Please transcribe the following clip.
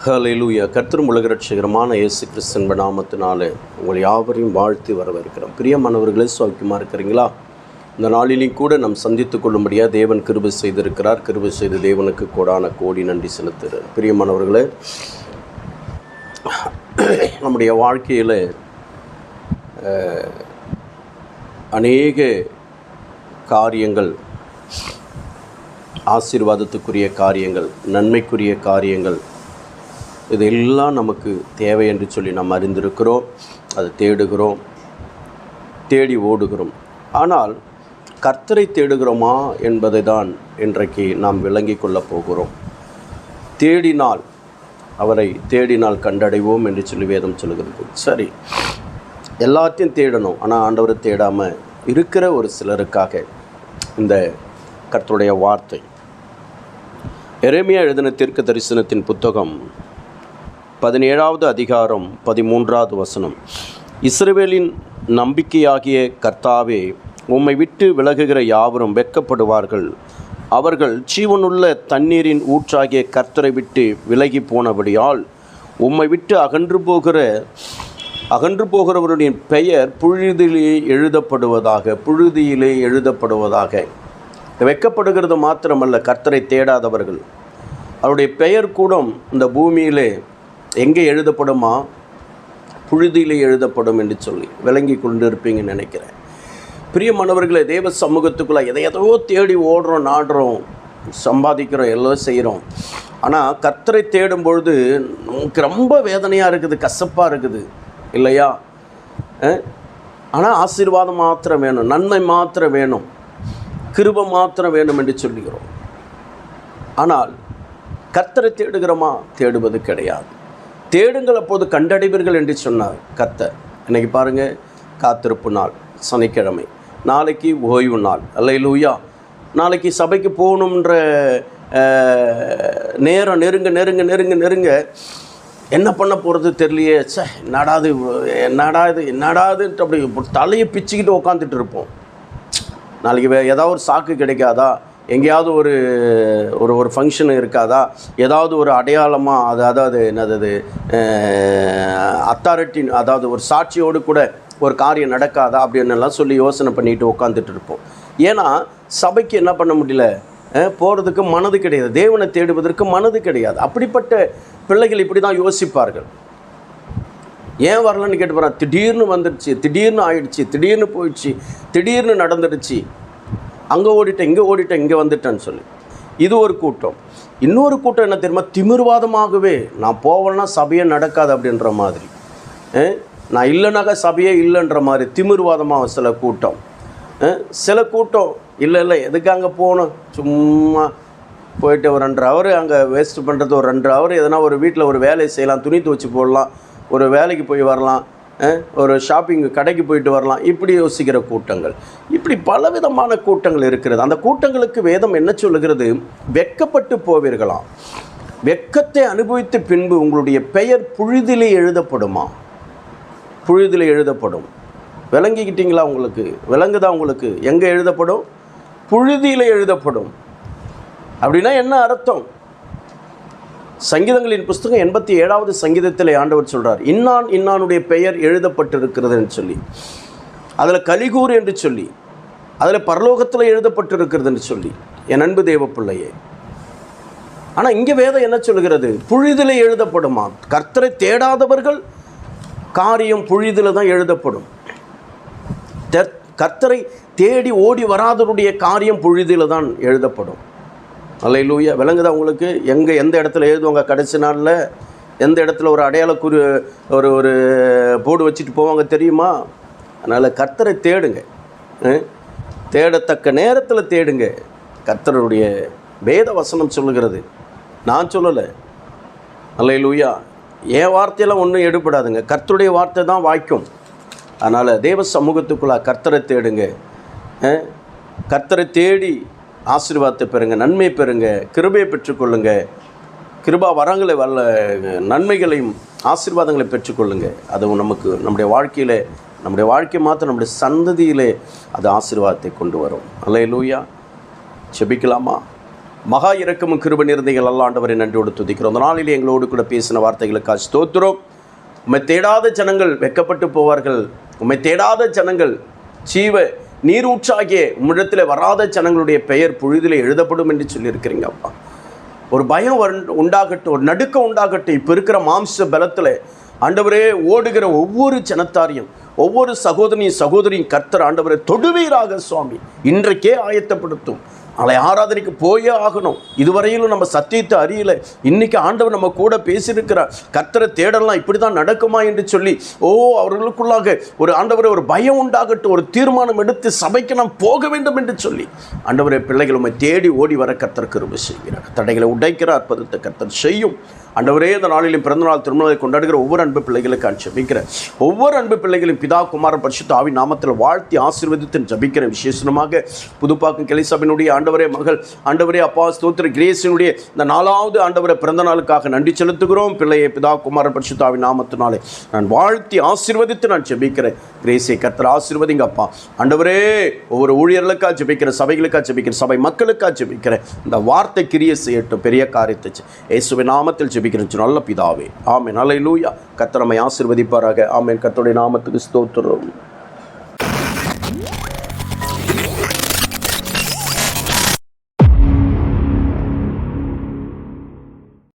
ஹல்லேலூயா. கர்த்தரும் உலக இரட்சகருமான இயேசு கிறிஸ்துவின் நாமத்தினாலே உங்கள் யாவரையும் வாழ்த்தி வரவேற்கிறோம். பிரியமானவர்களே, சௌக்கியமாக இருக்கிறீங்களா? இந்த நாளிலையும் கூட நாம் சந்தித்து கொள்ளும்படியாக தேவன் கிருபை செய்திருக்கிறார். கிருபை செய்த தேவனுக்கு கோடான கோடி நன்றி செலுத்துகிறேன். பிரியமானவர்களே, நம்முடைய வாழ்க்கையில் அநேக காரியங்கள், ஆசீர்வாதத்துக்குரிய காரியங்கள், நன்மைக்குரிய காரியங்கள், இதெல்லாம் நமக்கு தேவை என்று சொல்லி நாம் அறிந்திருக்கிறோம். அதை தேடுகிறோம், தேடி ஓடுகிறோம். ஆனால் கர்த்தரை தேடுகிறோமா என்பதை தான் இன்றைக்கு நாம் விளங்கி கொள்ளப் போகிறோம். தேடினால், அவரை தேடினால் கண்டடைவோம் என்று சொல்லி வேதம் சொல்கிறது. சரி, எல்லாத்தையும் தேடணும், ஆனால் ஆண்டவரை தேடாமல் இருக்கிற ஒரு சிலருக்காக இந்த கர்த்தருடைய வார்த்தை. எரேமியா எழுதின தீர்க்க தரிசனத்தின் புத்தகம் 17வது அதிகாரம் 13வது வசனம். இஸ்ரவேலின் நம்பிக்கையாகிய கர்த்தாவே, உம்மை விட்டு விலகுகிற யாவரும் வெட்கப்படுவார்கள். அவர்கள் ஜீவனுள்ள தண்ணீரின் ஊற்றாகிய கர்த்தரை விட்டு விலகி போனபடியால் உம்மை விட்டு அகன்று போகிறவருடைய பெயர் புழுதியிலே எழுதப்படுவதாக. வெட்கப்படுகிறது மாத்திரமல்ல, கர்த்தரை தேடாதவர்கள், அவருடைய பெயர் கூட இந்த பூமியிலே எங்கே எழுதப்படுமா? புழுதியிலே எழுதப்படும் என்று சொல்லி விளங்கி கொண்டு இருப்பீங்கன்னு நினைக்கிறேன். பிரியமானவர்களே, தேவ சமூகத்துக்குள்ளே எதையோ தேடி ஓடுறோம், நாடுறோம், சம்பாதிக்கிறோம், எல்லாம் செய்கிறோம். ஆனால் கர்த்தரை தேடும் பொழுது நமக்கு ரொம்ப வேதனையாக இருக்குது, கசப்பாக இருக்குது இல்லையா? ஆனால் ஆசீர்வாதம் மாத்திரம் வேணும், நன்மை மாத்திரம் வேணும், கிருபை மாத்திரம் வேணும் என்று சொல்லுகிறோம். ஆனால் கர்த்தரை தேடுகிறோமா? தேடுவது கிடையாது. தேடுங்கள், அப்போது கண்டடைவீர்கள் என்று சொன்னார் கர்த்தர். இன்றைக்கி பாருங்கள், காத்திருப்பு நாள் சனிக்கிழமை, நாளைக்கு ஓய்வு நாள். அல்லேலூயா. நாளைக்கு சபைக்கு போகணுன்ற நேரம் நெருங்க என்ன பண்ண போகிறது தெரியலையே, என்னடாதுன்ட்டு அப்படி தலையை பிச்சுக்கிட்டு உட்காந்துட்டு இருப்போம். நாளைக்கு ஏதாவது ஒரு சாக்கு கிடைக்காதா? எங்கேயாவது ஒரு ஃபங்க்ஷன் இருக்காதா? ஏதாவது ஒரு அடையாளமாக அதாவது என்னது அத்தாரிட்டி, அதாவது ஒரு சாட்சியோடு கூட ஒரு காரியம் நடக்காதா அப்படின்னெல்லாம் சொல்லி யோசனை பண்ணிட்டு உட்காந்துட்டு இருப்போம். ஏன்னா சபைக்கு என்ன பண்ண முடியல, போகிறதுக்கு மனது கிடையாது, தேவனை தேடுவதற்கு மனது கிடையாது. அப்படிப்பட்ட பிள்ளைகள் இப்படி தான் யோசிப்பார்கள். ஏன் வரலன்னு கேட்டு போகிறான். திடீர்னு வந்துடுச்சு, திடீர்னு ஆயிடுச்சு, திடீர்னு போயிடுச்சு, திடீர்னு நடந்துடுச்சு, அங்கே ஓடிட்டேன், இங்கே வந்துட்டேன்னு சொல்லி இது ஒரு கூட்டம். இன்னொரு கூட்டம் என்ன தெரியுமா? திமிர்வாதமாகவே நான் போவேன்னா சபையே நடக்காது அப்படின்ற மாதிரி, நான் இல்லைனாக்கா சபையே இல்லைன்ற மாதிரி திமிர்வாதமாக சில கூட்டம். சில கூட்டம் இல்லை எதுக்கு அங்கே போகணும், சும்மா போயிட்டு ஒரு 2 ஹவர் அங்கே வேஸ்ட் பண்ணுறது, ஒரு 2 ஹவர் எதனா ஒரு வீட்டில் ஒரு வேலையை செய்யலாம், துணி துவச்சி போடலாம், ஒரு வேலைக்கு போய் வரலாம், ஒரு ஷாப்பிங் கடைக்கு போயிட்டு வரலாம், இப்படி யோசிக்கிற கூட்டங்கள். இப்படி பலவிதமான கூட்டங்கள் இருக்கிறது. அந்த கூட்டங்களுக்கு வேதம் என்ன சொல்லுகிறது? வெட்கப்பட்டு போவீர்களாம். வெட்கத்தை அனுபவித்த பின்பு உங்களுடைய பெயர் புழுதிலே எழுதப்படுமா? புழுதிலே எழுதப்படும். விளங்கிக்கிட்டீங்களா? உங்களுக்கு விளங்குதா? உங்களுக்கு எங்கே எழுதப்படும்? புழுதியிலே எழுதப்படும். அப்படின்னா என்ன அர்த்தம்? சங்கீதங்களின் புஸ்தகம் 87வது சங்கீதத்தில் ஆண்டவர் சொல்கிறார், இன்னானுடைய பெயர் எழுதப்பட்டிருக்கிறதுன்னு சொல்லி, அதில் கலிகூர் என்று சொல்லி, அதில் பரலோகத்தில் எழுதப்பட்டிருக்கிறதுன்னு சொல்லி. என் அன்பு தேவ பிள்ளையே, ஆனால் இங்கே வேதம் என்ன சொல்கிறது? புழுதிலே எழுதப்படுமா? கர்த்தரை தேடாதவர்கள் காரியம் புழுதில் தான் எழுதப்படும். கர்த்தரை தேடி ஓடி வராதவருடைய காரியம் புழுதில் தான் எழுதப்படும். அல்லேலூயா. விளங்குதா உங்களுக்கு? எந்த இடத்துல எழுதுவாங்க கடைசி நாளில்? எந்த இடத்துல ஒரு அடையாள ஒரு போர்டு வச்சுட்டு போவாங்க தெரியுமா? அதனால் கர்த்தரை தேடுங்க, தேடத்தக்க நேரத்தில் தேடுங்க. கர்த்தருடைய வேத வசனம் சொல்லுகிறது, நான் சொல்லலை. அல்லேலூயா. என் வார்த்தையெல்லாம் ஒன்றும் எடுபடாதுங்க, கர்த்தருடைய வார்த்தை தான் வாய்க்கும். அதனால் தேவ சமூகத்துக்குள்ளே கர்த்தரை தேடுங்க. கர்த்தரை தேடி ஆசீர்வாதத்தை பெறுங்க, நன்மை பெறுங்க, கிருபையை பெற்றுக்கொள்ளுங்க. கிருபா வரங்களை நன்மைகளையும் ஆசீர்வாதங்களை பெற்றுக்கொள்ளுங்க. அது நமக்கு நம்முடைய வாழ்க்கை மாத்திரம் நம்முடைய சந்ததியிலே அது ஆசீர்வாதத்தை கொண்டு வரும். அல்லேலூயா. ஜெபிக்கலாமா? மகா இரக்கமும் கிருபை நிறைந்தீர்கள் அல்ல ஆண்டவரை நன்றியோடு துதிக்கிறோம். அந்த நாளில் எங்களோடு கூட பேசின வார்த்தைகளுக்காக ஸ்தோத்திரம். உம்மை தேடாத ஜனங்கள் வெட்கப்பட்டு போவார்கள். உம்மை தேடாத ஜனங்கள் ஜீவ நீரூற்றாகிய உம்மிடத்தில் வராத ஜனங்களுடைய பெயர் புழுதிலே எழுதப்படும் என்று சொல்லியிருக்கிறீங்க அப்பா. ஒரு பயம் உண்டாகட்டும், ஒரு நடுக்கம் உண்டாகட்டும். இப்போ இருக்கிற மாம்ச பலத்தில் ஆண்டவரே ஓடுகிற ஒவ்வொரு ஜனத்தாரையும், ஒவ்வொரு சகோதரியும் கர்த்தர் ஆண்டவரை தொடுவீராக சுவாமி. இன்றைக்கே ஆயத்தப்படுத்தும். நாளை ஆராதனைக்கு போயே ஆகணும். இதுவரையிலும் நம்ம சத்தியத்தை அறியல. இன்னைக்கு ஆண்டவர் நம்ம கூட பேசியிருக்கிறார். கர்த்தரை தேடலாம் இப்படி தான் நடக்குமா என்று சொல்லி அவர்களுக்குள்ளாக ஒரு ஆண்டவரை ஒரு பயம் உண்டாகட்டும், ஒரு தீர்மானம் எடுத்து சபைக்கு நாம் போக வேண்டும் என்று சொல்லி ஆண்டவரை பிள்ளைகள் உண்மை தேடி ஓடி வர கர்த்தர் கிருபை செய்கிறார். தடைகளை உடைக்கிற அற்புதத்தை கர்த்தர் செய்யும். ஆண்டவரே இந்த நாளிலும் பிறந்தநாள் திருமணத்தை கொண்டாடுகிற ஒவ்வொரு அன்பு பிள்ளைகளுக்கு ஜெபிக்கிறேன். ஒவ்வொரு அன்பு பிள்ளைகளும் பிதா குமாரன் பரிசுத்த ஆவியின் நாமத்தில் வாழ்த்தி ஆசீர்வதித்து ஜெபிக்கிறேன். விசேஷமாக புதுப்பாக்கம் கிளை சபையினுடைய ஆண்டவரே மகள் ஆண்டவரே அப்பா ஸ்தோத்திர கிரேசினுடைய இந்த 4வது ஆண்டவரை பிறந்த நாளுக்காக நன்றி செலுத்துகிறோம். பிள்ளையை பிதா குமாரன் பரிசுத்த ஆவியின் நாமத்தினாலே நான் வாழ்த்தி ஆசீர்வதித்து நான் ஜெபிக்கிறேன். கிரேசியை கர்த்தர் ஆசீர்வதிங்க அப்பா. ஆண்டவரே ஒவ்வொரு ஊழியர்களுக்காக ஜெபிக்கிறேன், சபைகளுக்காக ஜெபிக்கிறேன், சபை மக்களுக்காக ஜெபிக்கிறேன். இந்த வார்த்தை கிரியை செய்யட்டும், பெரிய காரியத்தை இயேசுவின் நாமத்தில் ஜெபிக்கிறேன் நல்ல பிதாவே. ஆமென். அல்லேலூயா. கர்த்தர் நம்மை ஆசீர்வதிப்பாராக. ஆமென். கர்த்தருடைய நாமத்துக்கு ஸ்தோத்திரம்.